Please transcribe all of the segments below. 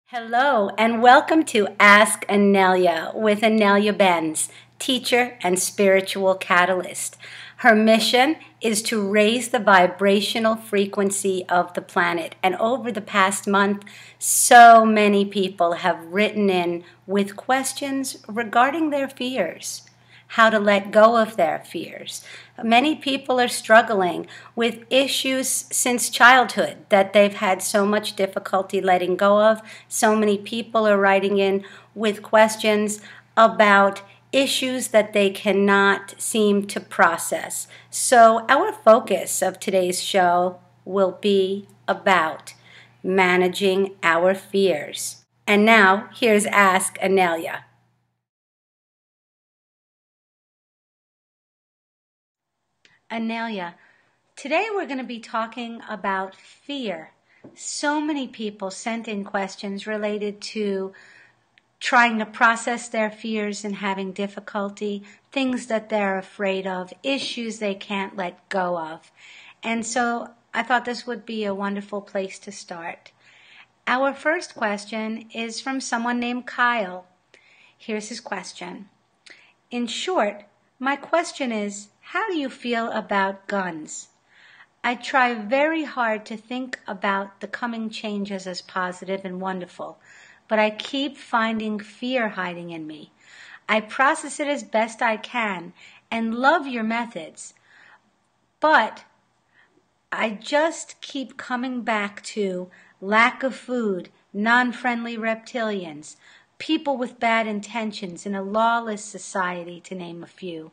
Hello, and welcome to Ask Inelia with Inelia Benz, teacher and spiritual catalyst. Her mission is to raise the vibrational frequency of the planet. And over the past month, so many people have written in with questions regarding their fears, how to let go of their fears. Many people are struggling with issues since childhood that they've had so much difficulty letting go of. So many people are writing in with questions about issues that they cannot seem to process. So our focus of today's show will be about managing our fears. And now, here's Ask Inelia. Inelia, today we're going to be talking about fear. So many people sent in questions related to trying to process their fears and having difficulty, things that they're afraid of, issues they can't let go of. And so I thought this would be a wonderful place to start. Our first question is from someone named Kyle. Here's his question. In short, my question is, how do you feel about guns? I try very hard to think about the coming changes as positive and wonderful, but I keep finding fear hiding in me. I process it as best I can and love your methods, but I just keep coming back to lack of food, non-friendly reptilians, people with bad intentions in a lawless society, to name a few.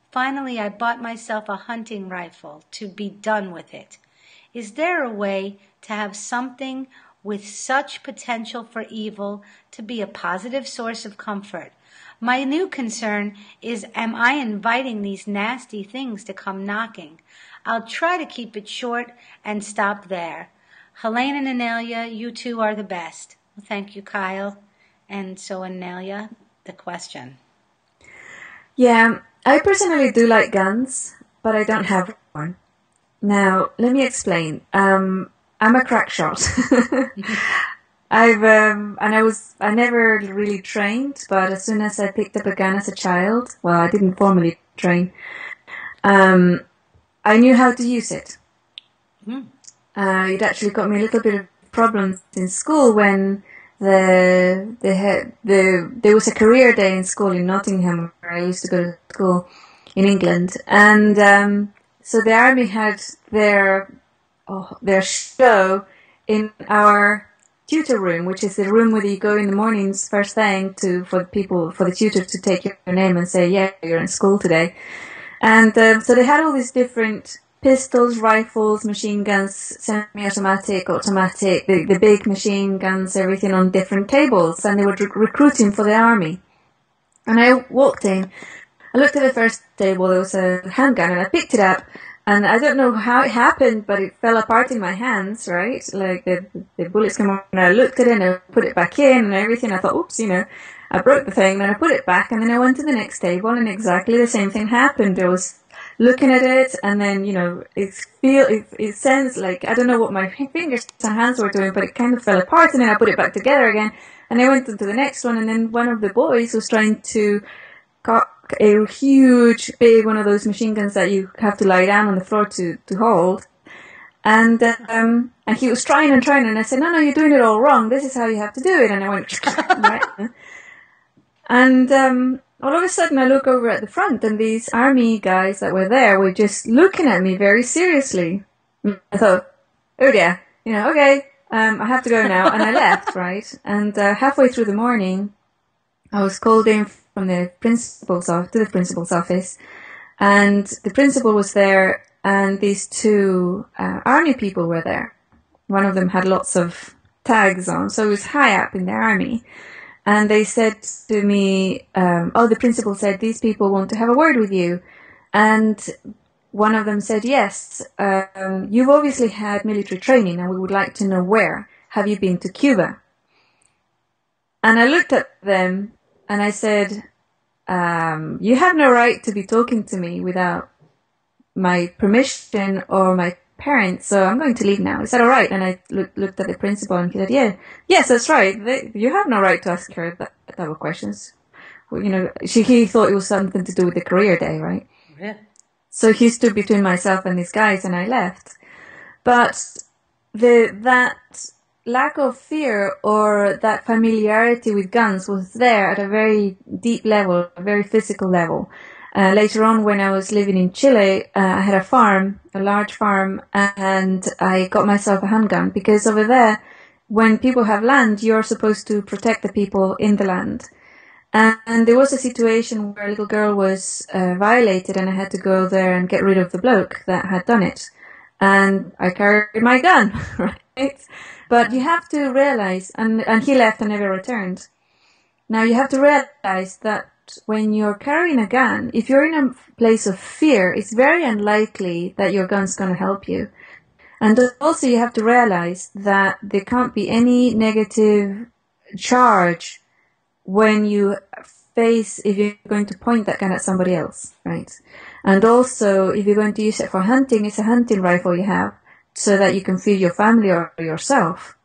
Finally, I bought myself a hunting rifle to be done with it. Is there a way to have something with such potential for evil to be a positive source of comfort? My new concern is, am I inviting these nasty things to come knocking? I'll try to keep it short and stop there. Helane and Inelia, you two are the best. Well, thank you, Kyle. And so, Inelia, the question. Yeah, I personally do like guns, but I don't have one. Now, let me explain. I'm a crack shot. I never really trained, but as soon as I picked up a gun as a child, well, I didn't formally train, I knew how to use it. It actually got me a little bit of problems in school when there was a career day in school in Nottingham, where I used to go to school in England, and so the army had their show in our tutor room, which is the room where you go in the mornings first thing for the tutor to take your name and say, yeah, you're in school today. And so they had all these different pistols, rifles, machine guns, semi-automatic, automatic, the big machine guns, everything on different tables, and they were recruiting for the army. And I walked in, I looked at the first table, there was a handgun, and I picked it up, and I don't know how it happened, but it fell apart in my hands, right? Like the bullets came off, and I looked at it, and I put it back in, and everything. I thought, oops, I broke the thing, then I put it back, and then I went to the next table, and exactly the same thing happened. I was looking at it, and then, it sounds like, I don't know what my fingers and hands were doing, but it kind of fell apart, and then I put it back together again, and I went into the next one, and then one of the boys was trying to cock a huge, big one of those machine guns that you have to lie down on the floor to hold, and he was trying, and I said, no, you're doing it all wrong, this is how you have to do it, and I went, right, and, all of a sudden I look over at the front, and these army guys that were there were just looking at me very seriously. I thought, oh dear, okay, I have to go now, and I left, right? And halfway through the morning, I was called in from the principal's office, and the principal was there, and these two army people were there. One of them had lots of tags on, so he was high up in the army. And they said to me, the principal said, these people want to have a word with you. And one of them said, yes, you've obviously had military training and we would like to know where. Have you been to Cuba? And I looked at them and I said, you have no right to be talking to me without my permission or my parents, so I'm going to leave now. Is that all right? And I looked at the principal and he said, yes, that's right. You have no right to ask her that type of questions. Well, he thought it was something to do with the career day, right? Yeah. So he stood between myself and these guys and I left. But that lack of fear or that familiarity with guns was there at a very deep level, a very physical level. Later on, when I was living in Chile, I had a large farm, and I got myself a handgun because over there, when people have land, you're supposed to protect the people in the land. And there was a situation where a little girl was violated, and I had to go there and get rid of the bloke that had done it. And I carried my gun, right? But you have to realize, and he left and never returned. Now you have to realize that when you're carrying a gun, if you're in a place of fear, it's very unlikely that your gun's going to help you. And also you have to realize that there can't be any negative charge when you if you're going to point that gun at somebody else, right? And also, if you're going to use it for hunting, it's a hunting rifle you have so that you can feed your family or yourself.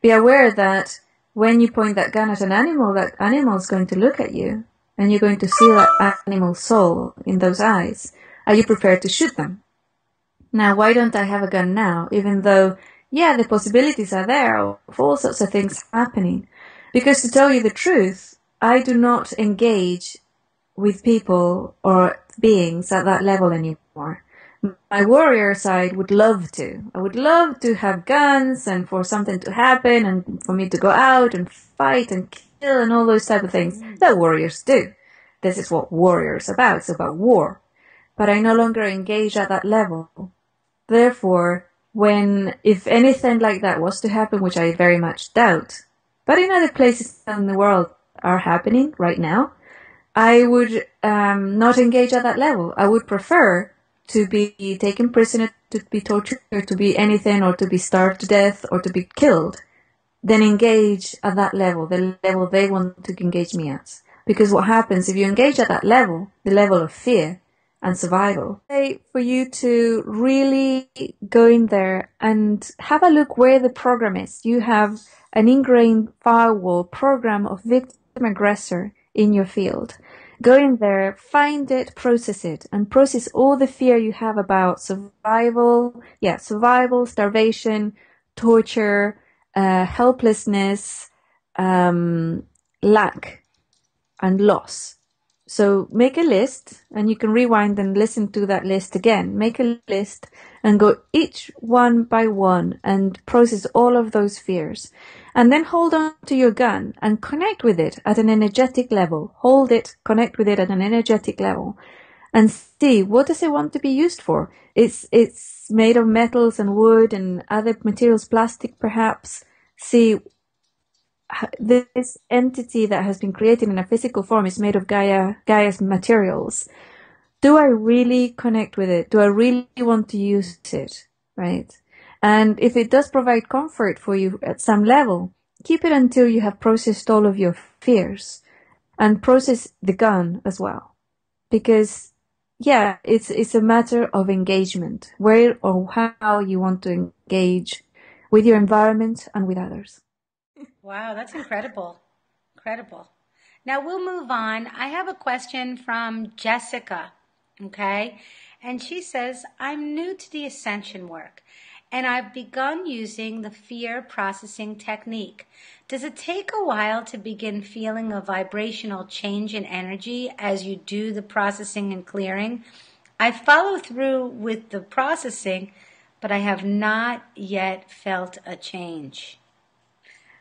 Be aware that when you point that gun at an animal, that animal is going to look at you and you're going to see that animal's soul in those eyes. Are you prepared to shoot them? Now, why don't I have a gun now, even though, the possibilities are there of all sorts of things happening? Because to tell you the truth, I do not engage with people or beings at that level anymore. My warrior side would love to. I would love to have guns and for something to happen and for me to go out and fight and kill and all those type of things that warriors do. This is what warriors are about. It's about war. But I no longer engage at that level. Therefore, if anything like that was to happen, which I very much doubt, but in other places in the world are happening right now, I would not engage at that level. I would prefer to be taken prisoner, to be tortured, or to be anything, or to be starved to death, or to be killed, than engage at that level, the level they want to engage me at. Because what happens if you engage at that level, the level of fear and survival, for you to really go in there and have a look where the program is. You have an ingrained firewall program of victim-aggressor in your field. Go in there, find it, and process all the fear you have about survival, starvation, torture, helplessness, lack, and loss. So make a list, and you can rewind and listen to that list again. Make a list and go each one by one and process all of those fears. And then hold on to your gun and connect with it at an energetic level. Hold it, connect with it at an energetic level. And see, what does it want to be used for? It's made of metals and wood and other materials, plastic perhaps. See, this entity that has been created in a physical form is made of Gaia's materials. Do I really connect with it? Do I really want to use it? Right? And if it does provide comfort for you at some level, keep it until you have processed all of your fears and process the gun as well. Because, it's a matter of engagement, where or how you want to engage with your environment and with others. Wow, that's incredible. Incredible. Now we'll move on. I have a question from Jessica, okay? And she says, I'm new to the ascension work, and I've begun using the fear processing technique. Does it take a while to begin feeling a vibrational change in energy as you do the processing and clearing? I follow through with the processing, but I have not yet felt a change.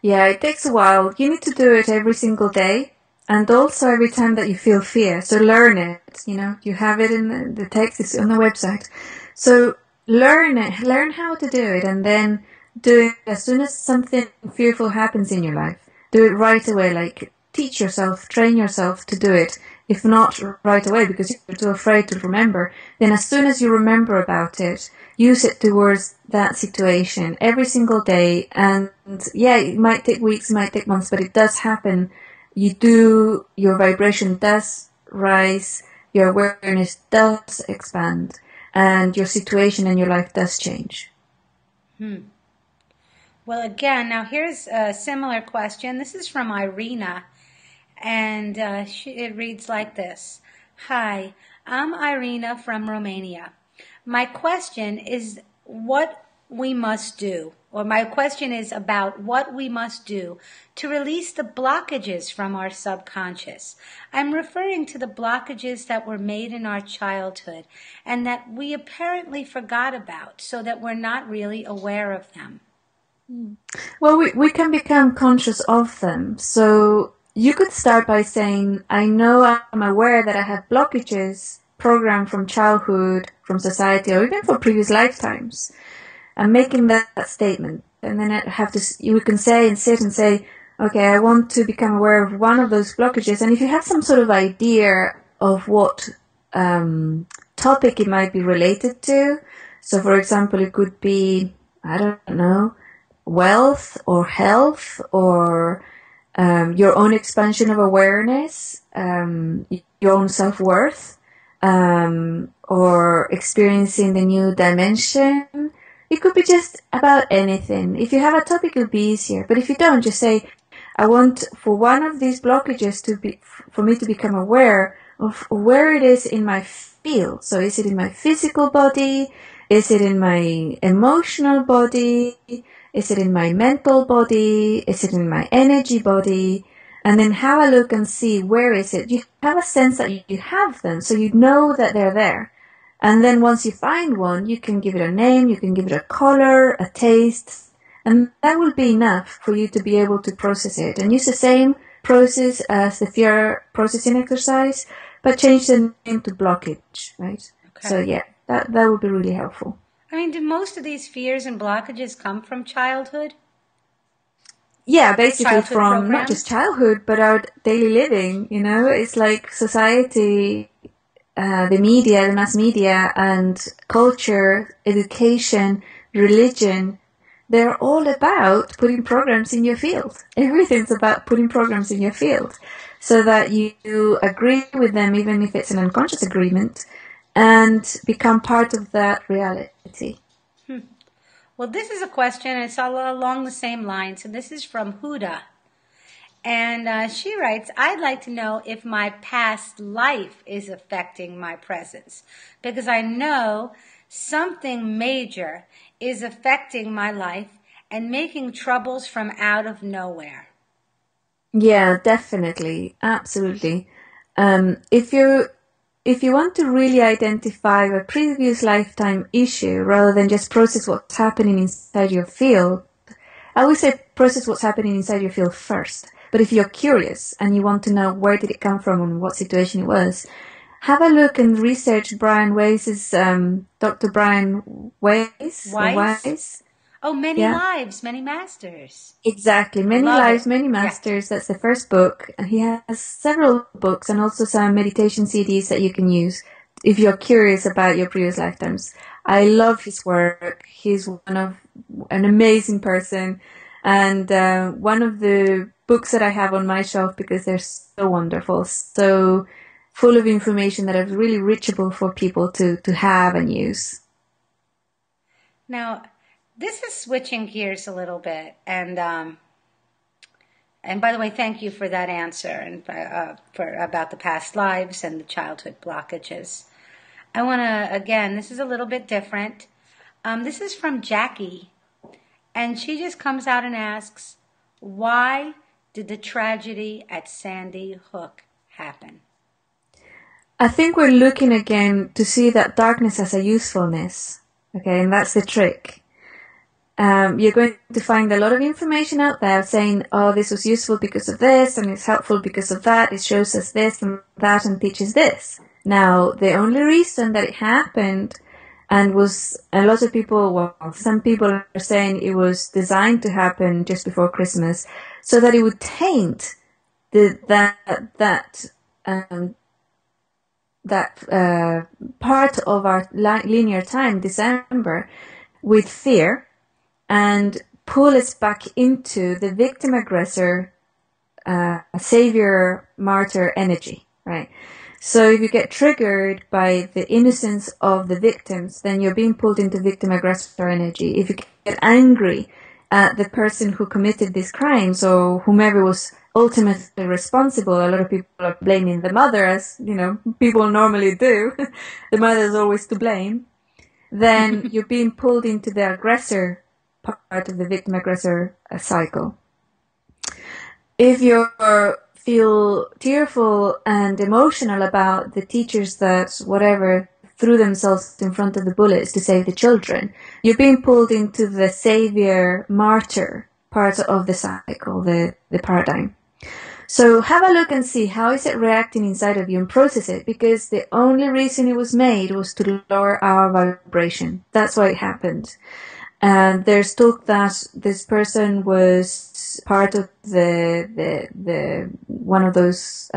Yeah, it takes a while. You need to do it every single day. And also every time that you feel fear. So learn it, you have it in the text, it's on the website. So learn it, learn how to do it, and then do it as soon as something fearful happens in your life. Do it right away, like teach yourself, train yourself to do it. if not right away because you're too afraid to remember, then as soon as you remember about it, use it towards that situation every single day. And yeah, it might take weeks, it might take months, but it does happen. Your vibration does rise, your awareness does expand, and your situation and your life does change. Well, again, now here's a similar question. This is from Irina, and it reads like this. Hi, I'm Irina from Romania. My question is what we must do, or my question is about what we must do to release the blockages from our subconscious. I'm referring to the blockages that were made in our childhood and that we apparently forgot about, so that we're not really aware of them. Well, we can become conscious of them. So you could start by saying, I know I'm aware that I have blockages programmed from childhood, from society, or even from previous lifetimes. I'm making that statement. And then you can say and sit and say, okay, I want to become aware of one of those blockages. And if you have some sort of idea of what topic it might be related to, so for example, it could be, I don't know, wealth or health or your own expansion of awareness, your own self-worth, or experiencing the new dimension. It could be just about anything. If you have a topic, it'll be easier. But if you don't, just say, I want for one of these blockages for me to become aware of where it is in my field. So is it in my physical body? Is it in my emotional body? Is it in my mental body? Is it in my energy body? And then have a look and see where is it. You have a sense that you have them, so you know that they're there. And then once you find one, you can give it a name, you can give it a color, a taste, and that will be enough for you to be able to process it. And use the same process as the fear processing exercise, but change the name to blockage, right? Okay. So yeah, that would be really helpful. I mean, do most of these fears and blockages come from childhood? Yeah, basically childhood from programs? Not just childhood, but our daily living, you know? It's like society, the media, the mass media, and culture, education, religion, they're all about putting programs in your field. Everything's about putting programs in your field so that you agree with them, even if it's an unconscious agreement, and become part of that reality. Well, this is a question, and it's all along the same lines, and this is from Huda. And she writes, I'd like to know if my past life is affecting my presence, because I know something major is affecting my life and making troubles from out of nowhere. Yeah, definitely. Absolutely. If you want to really identify a previous lifetime issue rather than just process what's happening inside your field, I would say process what's happening inside your field first. But if you're curious and you want to know where did it come from and what situation it was, have a look and research Brian Weiss's, Dr. Brian Weiss. Oh, Many Lives, Many Masters. Exactly. Many Lives, Many Masters. Yeah. That's the first book. And he has several books and also some meditation CDs that you can use if you're curious about your previous lifetimes. I love his work. He's an amazing person. And one of the books that I have on my shelf because they're so wonderful, so full of information that is really reachable for people to have and use. Now, this is switching gears a little bit, and by the way, thank you for that answer and for about the past lives and the childhood blockages. I want to, again, this is a little bit different. This is from Jackie, and she just comes out and asks, why did the tragedy at Sandy Hook happen? I think we're looking again to see that darkness has a usefulness, okay, and that's the trick. You're going to find a lot of information out there saying, oh, this was useful because of this, and it's helpful because of that, it shows us this and that and teaches this. Now, the only reason that it happened, and was a lot of people, well, some people are saying it was designed to happen just before Christmas, so that it would taint that part of our linear time, December, with fear, and pull us back into the victim aggressor, savior martyr energy, right? So if you get triggered by the innocence of the victims, then you're being pulled into victim aggressor energy. If you get angry at the person who committed these crimes or whomever was ultimately responsible, a lot of people are blaming the mother, as people normally do. The mother is always to blame. Then you're being pulled into the aggressor part of the victim aggressor cycle. If you feel tearful and emotional about the teachers that whatever threw themselves in front of the bullets to save the children, you're being pulled into the savior martyr part of the cycle, the paradigm. So have a look and see how is it reacting inside of you and process it, because the only reason it was made was to lower our vibration. That's why it happened. And there's talk that this person was part of the one of those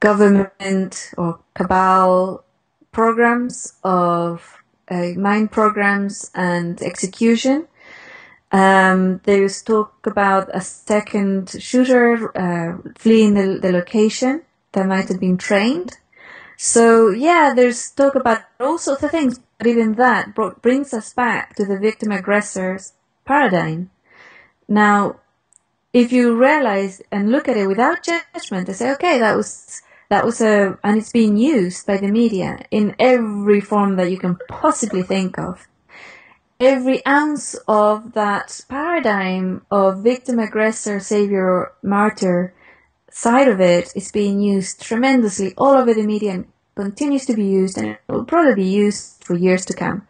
government or cabal programs of mind programs and execution. There's talk about a second shooter fleeing the location that might have been trained. So yeah, there's talk about all sorts of things, but even that brings us back to the victim-aggressor's paradigm. Now, if you realize and look at it without judgment and say, okay, that was and it's being used by the media in every form that you can possibly think of. Every ounce of that paradigm of victim-aggressor, savior, martyr side of it is being used tremendously all over the media and continues to be used, and it will probably be used for years to come.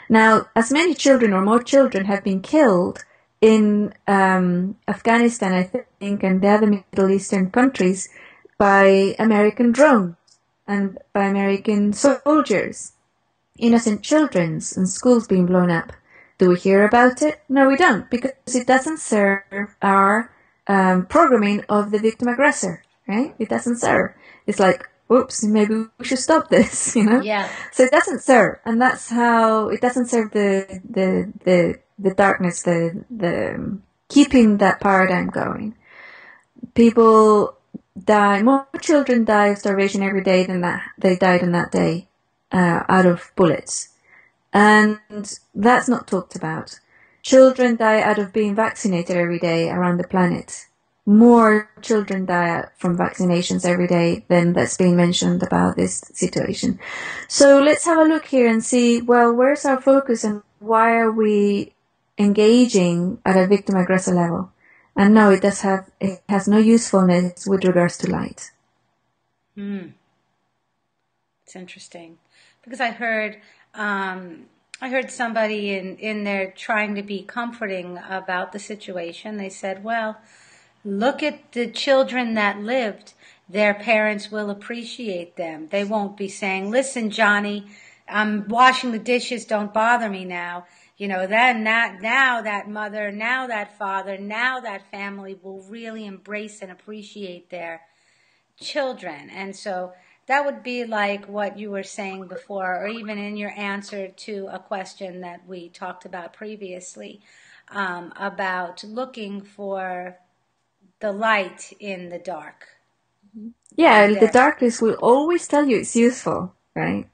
Now, as many children or more children have been killed in Afghanistan, I think, and the other Middle Eastern countries by American drones and by American soldiers. Innocent children and schools being blown up. Do we hear about it? No, we don't, because it doesn't serve our programming of the victim aggressor, right? It doesn't serve. It's like, oops, maybe we should stop this, Yeah. So it doesn't serve, and that's how it doesn't serve the darkness, the keeping that paradigm going. People die, more children die of starvation every day than that they died on that day out of bullets, and that's not talked about. Children die out of being vaccinated every day around the planet. More children die from vaccinations every day than that's being mentioned about this situation. So let's have a look here and see, well, where's our focus and why are we engaging at a victim-aggressor level? And no, it has no usefulness with regards to light. It's interesting, because I heard somebody in there trying to be comforting about the situation. They said, well, look at the children that lived. Their parents will appreciate them. They won't be saying, listen, Johnny, I'm washing the dishes, don't bother me now. Then now that mother, now that father, now that family will really embrace and appreciate their children. And so that would be like what you were saying before, or even in your answer to a question that we talked about previously, about looking for the light in the dark. Yeah, the darkness will always tell you it's useful, right?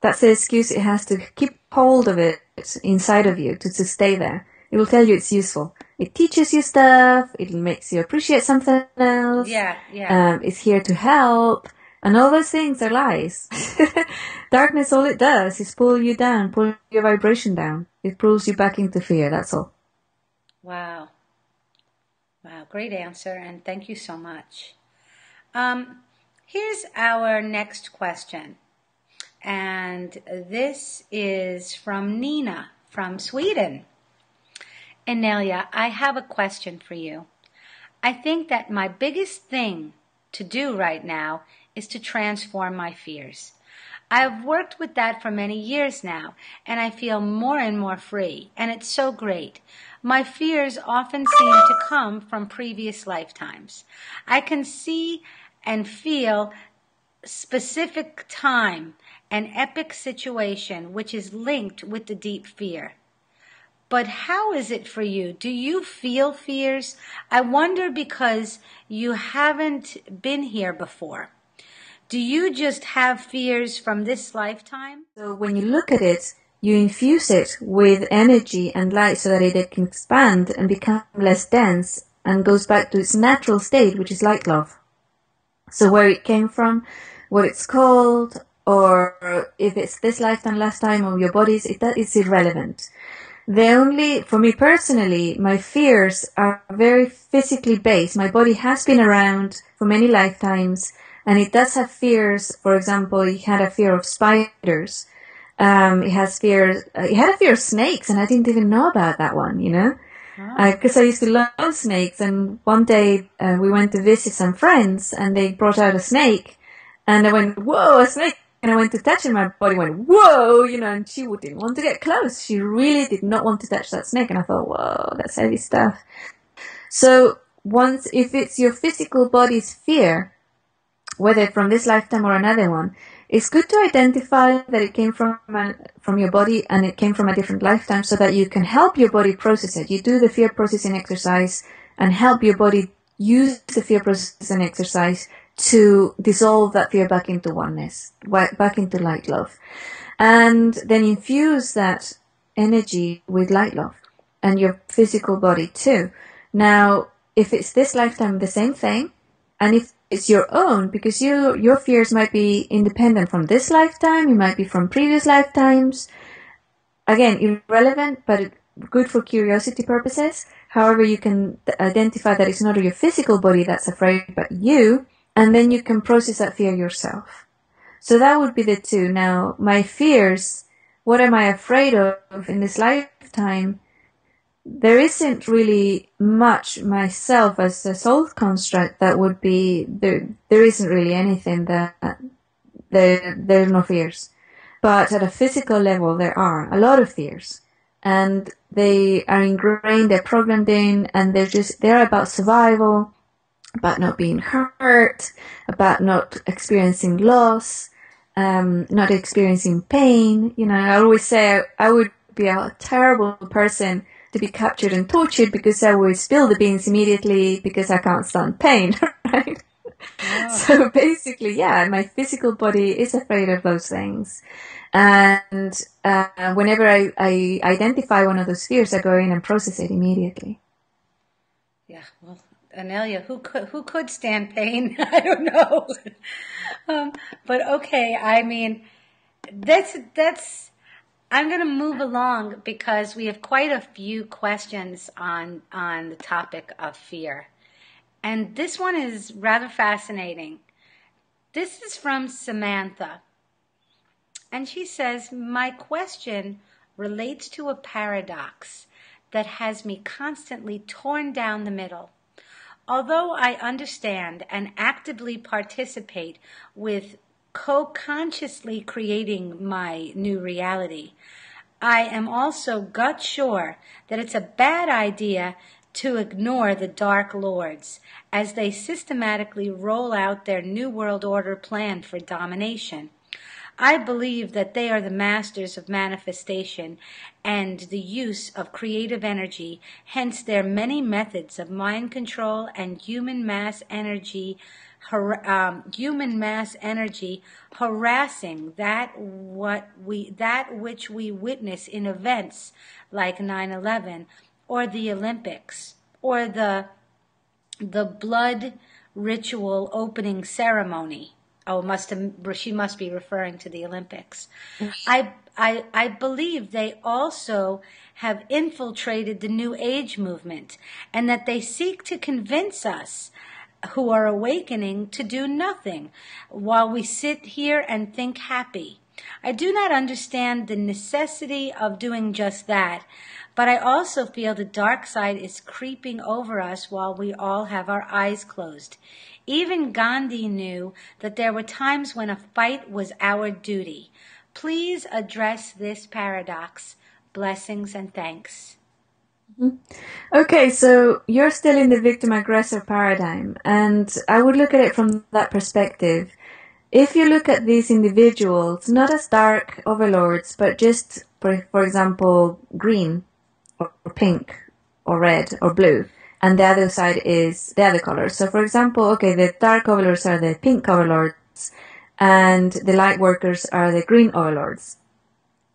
That's the excuse it has to keep hold of it inside of you to stay there. It will tell you it's useful. It teaches you stuff. It makes you appreciate something else. Yeah. It's here to help. And all those things are lies. Darkness, all it does is pull you down, pull your vibration down. It pulls you back into fear, that's all. Wow, great answer, and thank you so much. Here's our next question. And this is from Nina from Sweden. Inelia, I have a question for you. I think that my biggest thing to do right now is to transform my fears. I've worked with that for many years now, and I feel more and more free, and it's so great. My fears often seem to come from previous lifetimes. I can see and feel specific time, an epic situation which is linked with the deep fear. But how is it for you? Do you feel fears? I wonder because you haven't been here before. Do you just have fears from this lifetime? So when you look at it, you infuse it with energy and light so that it can expand and become less dense and goes back to its natural state, which is light love. So where it came from, what it's called, or if it's this lifetime, last time, or your body's, that is irrelevant. For me personally, my fears are very physically based. My body has been around for many lifetimes, and it does have fears. For example, it had a fear of spiders. It had a fear of snakes, and I didn't even know about that one, because I used to love snakes. And one day we went to visit some friends, and they brought out a snake, and I went, "Whoa, a snake!" And I went to touch it, and my body went, "Whoa!" And she didn't want to get close. She really did not want to touch that snake, and I thought, "Whoa, that's heavy stuff." So if it's your physical body's fear, whether from this lifetime or another one, it's good to identify that it came from your body and it came from a different lifetime so that you can help your body process it. You do the fear processing exercise and help your body use the fear processing exercise to dissolve that fear back into oneness, back into light love. And then infuse that energy with light love and your physical body too. Now, if it's this lifetime, the same thing. And if it's your own, because your fears might be independent from this lifetime, it might be from previous lifetimes. Again, irrelevant, but good for curiosity purposes. However, you can identify that it's not your physical body that's afraid, but you, and then you can process that fear yourself. So that would be the two. Now, my fears, what am I afraid of in this lifetime? There isn't really much myself as a soul construct that would be, there isn't really anything that, there are no fears. But at a physical level, there are a lot of fears. And they are ingrained, they're programmed in, and they're about survival, about not being hurt, about not experiencing loss, not experiencing pain. I always say I would be a terrible person to be captured and tortured because I would spill the beans immediately because I can't stand pain, right? Wow. So basically, yeah, my physical body is afraid of those things. And whenever I identify one of those fears, I go in and process it immediately. Yeah, well, Inelia, who could stand pain? I don't know. But okay, I mean, that's. I'm going to move along because we have quite a few questions on the topic of fear. And this one is rather fascinating. This is from Samantha. And she says, my question relates to a paradox that has me constantly torn down the middle. Although I understand and actively participate with co-consciously creating my new reality, I am also gut sure that it's a bad idea to ignore the Dark Lords as they systematically roll out their New World Order plan for domination. I believe that they are the masters of manifestation and the use of creative energy, hence their many methods of mind control and human mass energy harassing that which we witness in events like 9/11 or the Olympics or the blood ritual opening ceremony. Oh, she must be referring to the Olympics. I believe they also have infiltrated the New Age movement and that they seek to convince us who are awakening to do nothing while we sit here and think happy. I do not understand the necessity of doing just that, but I also feel the dark side is creeping over us while we all have our eyes closed. Even Gandhi knew that there were times when a fight was our duty. Please address this paradox. Blessings and thanks. Okay, so you're still in the victim-aggressor paradigm, and I would look at it from that perspective. If you look at these individuals, not as dark overlords, but just, for example, green or pink or red or blue, and the other side is the other color. So, for example, okay, the dark overlords are the pink overlords, and the light workers are the green overlords,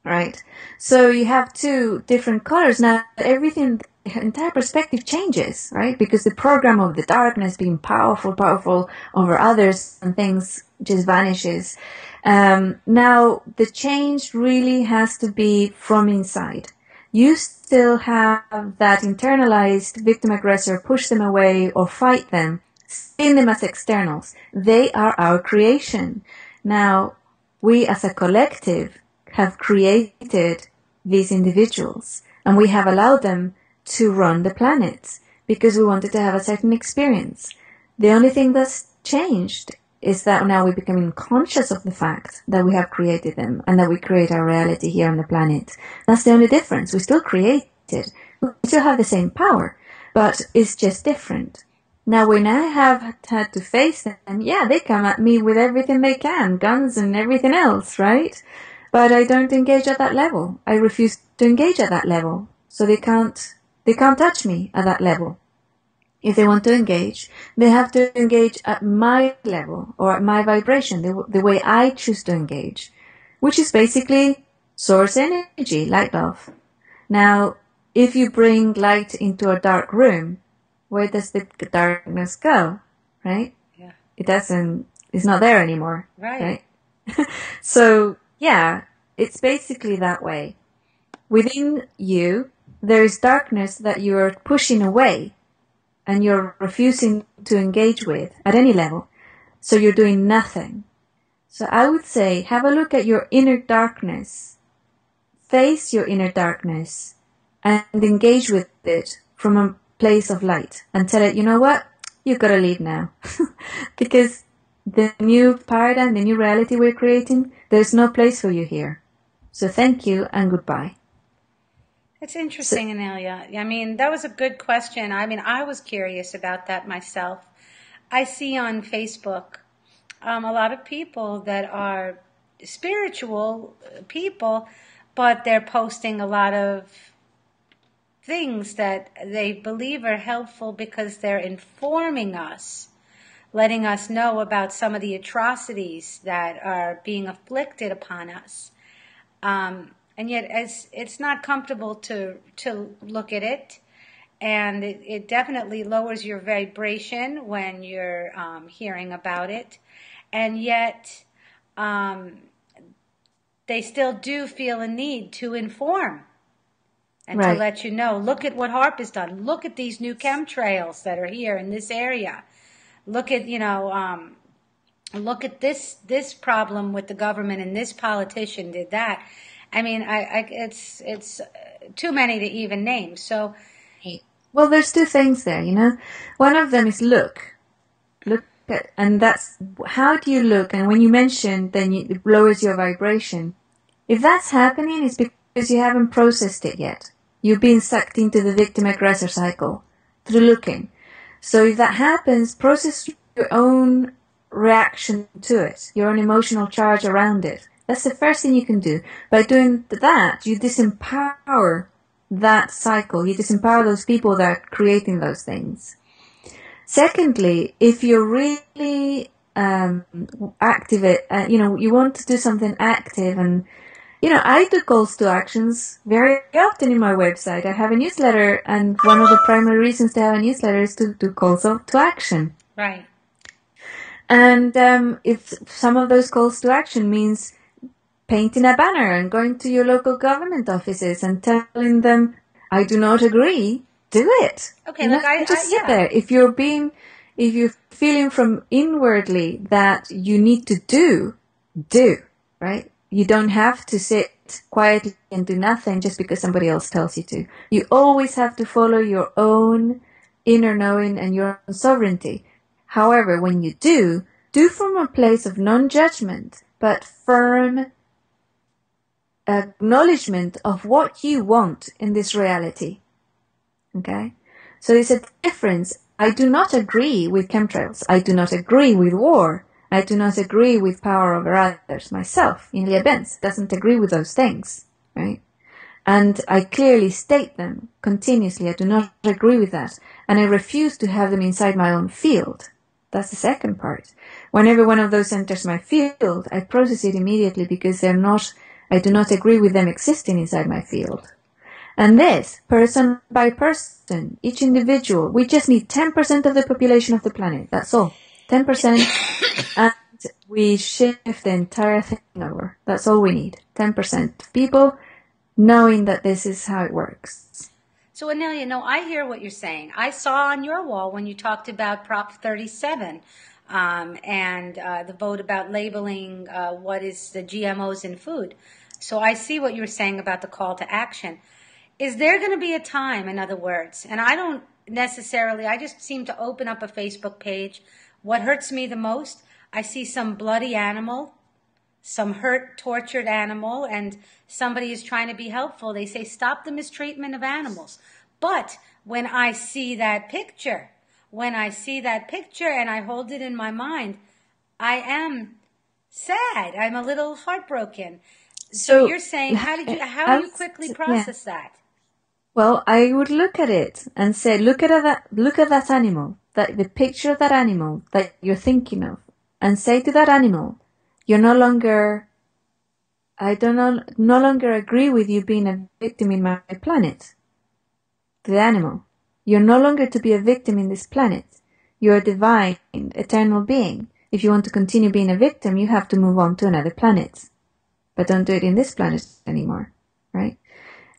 right? So you have two different colors. Now, everything, the entire perspective changes, right? Because the program of the darkness being powerful over others and things just vanishes. Now, the change really has to be from inside. You still have that internalized victim-aggressor, push them away or fight them, seeing them as externals. They are our creation. Now, we as a collective have created these individuals, and we have allowed them to run the planet because we wanted to have a certain experience. The only thing that's changed is that now we're becoming conscious of the fact that we have created them and that we create our reality here on the planet. That's the only difference. We still created. We still have the same power, but it's just different. Now, when I have had to face them, yeah, they come at me with everything they can, guns and everything else, right? But I don't engage at that level. I refuse to engage at that level. So they can't touch me at that level. If they want to engage, they have to engage at my level or at my vibration, the way I choose to engage, which is basically source energy, light love. Now, if you bring light into a dark room, where does the darkness go, right? Yeah. It's not there anymore, right? So, yeah, it's basically that way. Within you, there is darkness that you are pushing away and you're refusing to engage with at any level. So you're doing nothing. So I would say, have a look at your inner darkness. Face your inner darkness and engage with it from a place of light and tell it, you know what? You've got to leave now. Because the new paradigm, the new reality we're creating, there's no place for you here. So thank you and goodbye. It's interesting, Inelia. I mean, that was a good question. I mean, I was curious about that myself. I see on Facebook a lot of people that are spiritual people, but they're posting a lot of things that they believe are helpful because they're informing us, letting us know about some of the atrocities that are being afflicted upon us. And yet, as it's not comfortable to look at it, and it definitely lowers your vibration when you're hearing about it, and yet they still do feel a need to inform and to let you know. Look at what HAARP has done. Look at these new chemtrails that are here in this area. Look at look at this problem with the government, and this politician did that. I mean, it's too many to even name. So, well, there's two things there, you know. One of them is look at, and that's how do you look? And when you mention, then it lowers your vibration. If that's happening, it's because you haven't processed it yet. You've been sucked into the victim-aggressor cycle through looking. So if that happens, process your own reaction to it, your own emotional charge around it. That's the first thing you can do. By doing that, you disempower that cycle. You disempower those people that are creating those things. Secondly, if you're really active, you want to do something active, and I do calls to actions very often in my website. I have a newsletter, and one of the primary reasons to have a newsletter is to do calls to action. Right. And if some of those calls to action means painting a banner and going to your local government offices and telling them, I do not agree, do it. Okay, look, sit there. If you're feeling from inwardly that you need to do, right? You don't have to sit quietly and do nothing just because somebody else tells you to. You always have to follow your own inner knowing and your own sovereignty. However, when you do from a place of non-judgment, but firm acknowledgement of what you want in this reality. Okay? So there's a difference. I do not agree with chemtrails. I do not agree with war. I do not agree with power over others. Myself, Inelia Benz, doesn't agree with those things, right? And I clearly state them continuously. I do not agree with that. And I refuse to have them inside my own field. That's the second part. Whenever one of those enters my field, I process it immediately because I do not agree with them existing inside my field. And this, person by person, each individual, we just need 10% of the population of the planet. That's all. 10%. And we shift the entire thing over. That's all we need. 10% of people knowing that this is how it works. So, Inelia, no, I hear what you're saying. I saw on your wall when you talked about Prop 37 and the vote about labeling what is the GMOs in food. So I see what you're saying about the call to action. Is there going to be a time, in other words, and I don't necessarily, I just seem to open up a Facebook page. What hurts me the most, I see some bloody animal, some hurt, tortured animal, and somebody is trying to be helpful. They say, stop the mistreatment of animals. But when I see that picture, and I hold it in my mind, I am sad. I'm a little heartbroken. So you're saying, how do you quickly process that? Well, I would look at it and say, look at that animal, the picture of that animal that you're thinking of, and say to that animal, I no longer agree with you being a victim in my planet. The animal, you're no longer to be a victim in this planet. You're a divine, eternal being. If you want to continue being a victim, you have to move on to another planet. But don't do it in this planet anymore, right?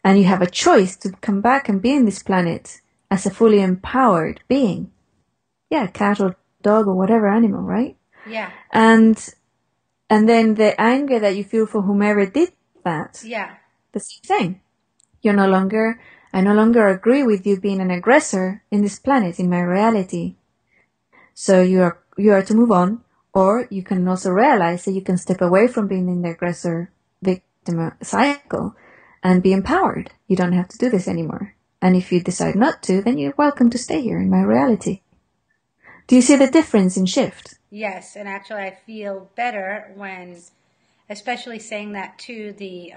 And you have a choice to come back and be in this planet as a fully empowered being. Yeah, cat or dog or whatever animal, right? Yeah. And then the anger that you feel for whomever did that. Yeah. The same thing. I no longer agree with you being an aggressor in this planet, in my reality. So you are to move on, or you can also realize that you can step away from being in the aggressor victim cycle and be empowered. You don't have to do this anymore. And if you decide not to, then you're welcome to stay here in my reality. Do you see the difference in shift? Yes, and actually I feel better when, especially saying that to the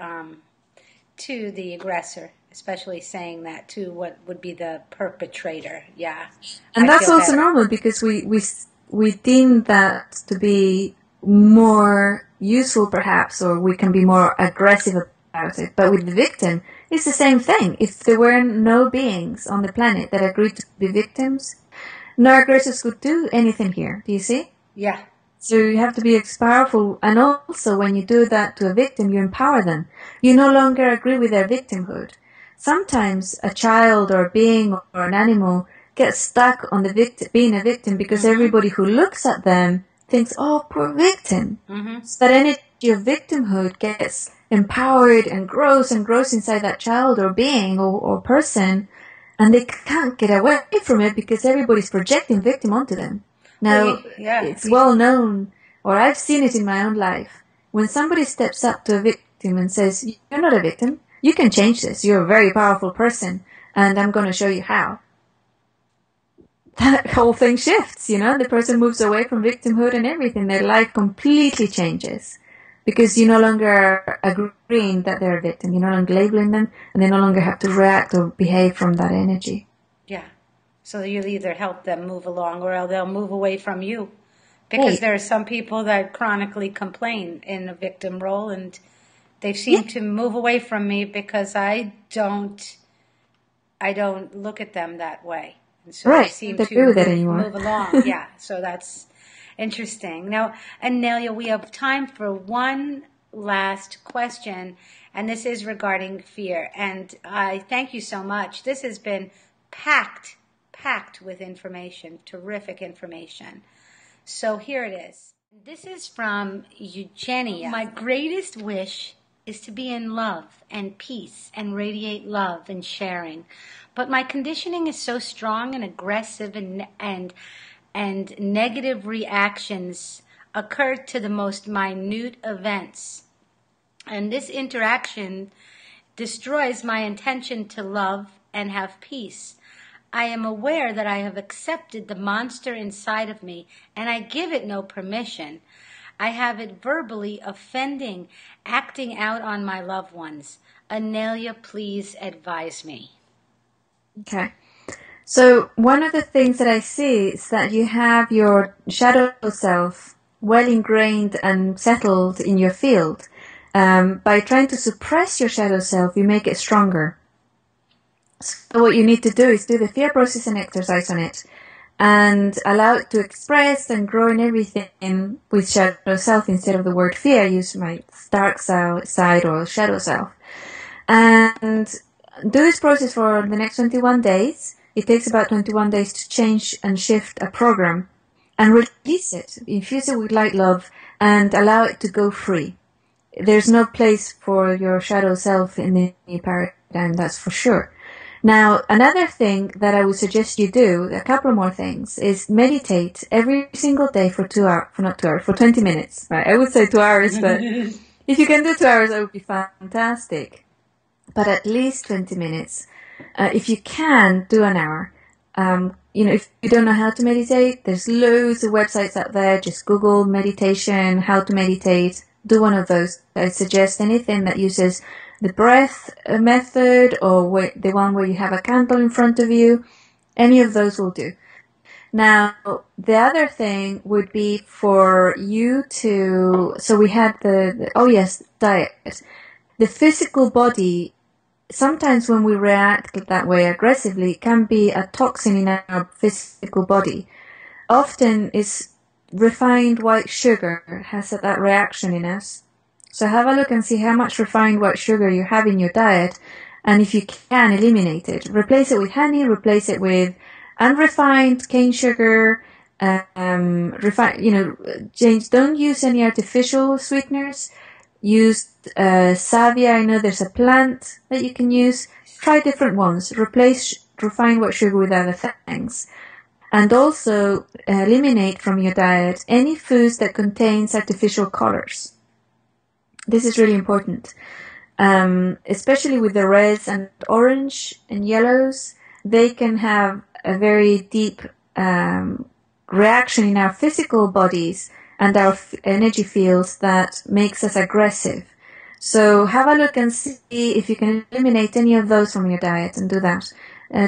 aggressor, especially saying that to what would be the perpetrator. Yeah. And that's also normal because we deem that to be more useful perhaps, or we can be more aggressive about it. But with the victim, it's the same thing. If there were no beings on the planet that agreed to be victims, no aggressors could do anything here. Do you see? Yeah. So you have to be as powerful. And also when you do that to a victim, you empower them. You no longer agree with their victimhood. Sometimes a child or a being or an animal gets stuck on the being a victim because everybody who looks at them thinks, oh, poor victim. So that energy of victimhood gets empowered and grows inside that child or being or person, and they can't get away from it because everybody's projecting victim onto them. Now, it's well known, or I've seen it in my own life, when somebody steps up to a victim and says, you're not a victim, you can change this, you're a very powerful person, and I'm going to show you how. That whole thing shifts, the person moves away from victimhood and everything. Their life completely changes because you no longer agreeing that they're a victim. You're no longer labeling them, and they no longer have to react or behave from that energy. Yeah. So you'll either help them move along or they'll move away from you. Because there are some people that chronically complain in a victim role, and they seem to move away from me because I don't look at them that way. And so they seem to move along. Yeah, so that's interesting. Now, Inelia, we have time for one last question, and this is regarding fear. And I thank you so much. This has been packed with information, terrific information. So here it is. This is from Eugenia. My greatest wish is to be in love and peace and radiate love and sharing. But my conditioning is so strong and aggressive, and negative reactions occur to the most minute events. And this interaction destroys my intention to love and have peace. I am aware that I have accepted the monster inside of me, and I give it no permission. I have it verbally offending, acting out on my loved ones. Inelia, please advise me. Okay. So one of the things that I see is that you have your shadow self well ingrained and settled in your field. By trying to suppress your shadow self, you make it stronger. So what you need to do is do the fear processing exercise on it and allow it to express and grow in everything with shadow self instead of the word fear. Use my dark side or shadow self. And do this process for the next 21 days. It takes about 21 days to change and shift a program and release it, infuse it with light love and allow it to go free. There's no place for your shadow self in the new paradigm, that's for sure. Now, another thing that I would suggest you do, a couple more things, is meditate every single day for 2 hours, not 2 hours, for 20 minutes. Right? I would say 2 hours, but if you can do 2 hours, that would be fantastic. But at least 20 minutes. If you can, do an hour. If you don't know how to meditate, there's loads of websites out there. Just Google meditation, how to meditate. Do one of those. I suggest anything that uses the breath method or the one where you have a candle in front of you. Any of those will do. Now, the other thing would be for you to, so we had diet. The physical body, sometimes when we react that way aggressively, it can be a toxin in our physical body. Often is refined white sugar has that reaction in us. So have a look and see how much refined white sugar you have in your diet, and if you can, eliminate it. Replace it with honey, replace it with unrefined cane sugar, change, don't use any artificial sweeteners. Use savia. I know there's a plant that you can use. Try different ones. Replace refined white sugar with other things. And also eliminate from your diet any foods that contains artificial colors. This is really important, especially with the reds and orange and yellows. They can have a very deep reaction in our physical bodies and our energy fields that makes us aggressive. So have a look and see if you can eliminate any of those from your diet and do that.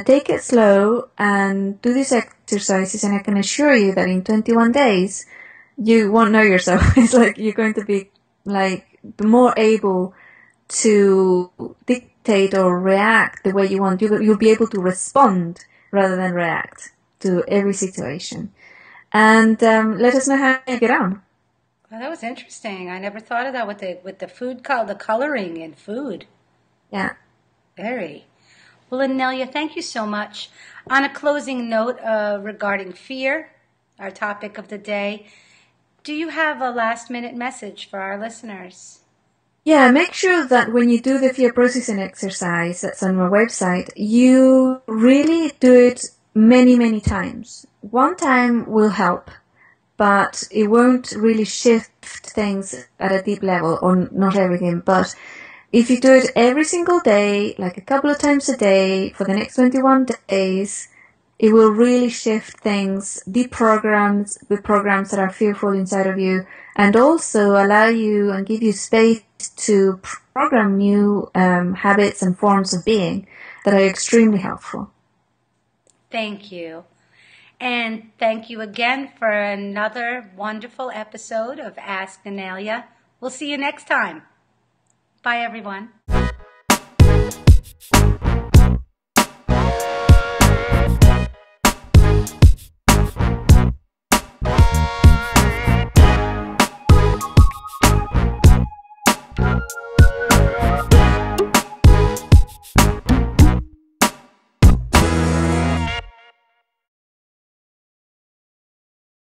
Take it slow and do these exercises, and I can assure you that in 21 days you won't know yourself. It's like you're going to be more able to dictate or react the way you want. You'll be able to respond rather than react to every situation. And let us know how you get on. Well, that was interesting. I never thought of that with the food the coloring in food. Yeah. Very. Well, Inelia, thank you so much. On a closing note regarding fear, our topic of the day, do you have a last-minute message for our listeners? Yeah, make sure that when you do the fear processing exercise that's on my website, you really do it many, many times. One time will help, but it won't really shift things at a deep level, or not everything. But if you do it every single day, like a couple of times a day for the next 21 days, it will really shift things, deprogram the programs that are fearful inside of you, and also allow you and give you space to program new habits and forms of being that are extremely helpful. Thank you. And thank you again for another wonderful episode of Ask Inelia. We'll see you next time. Bye, everyone.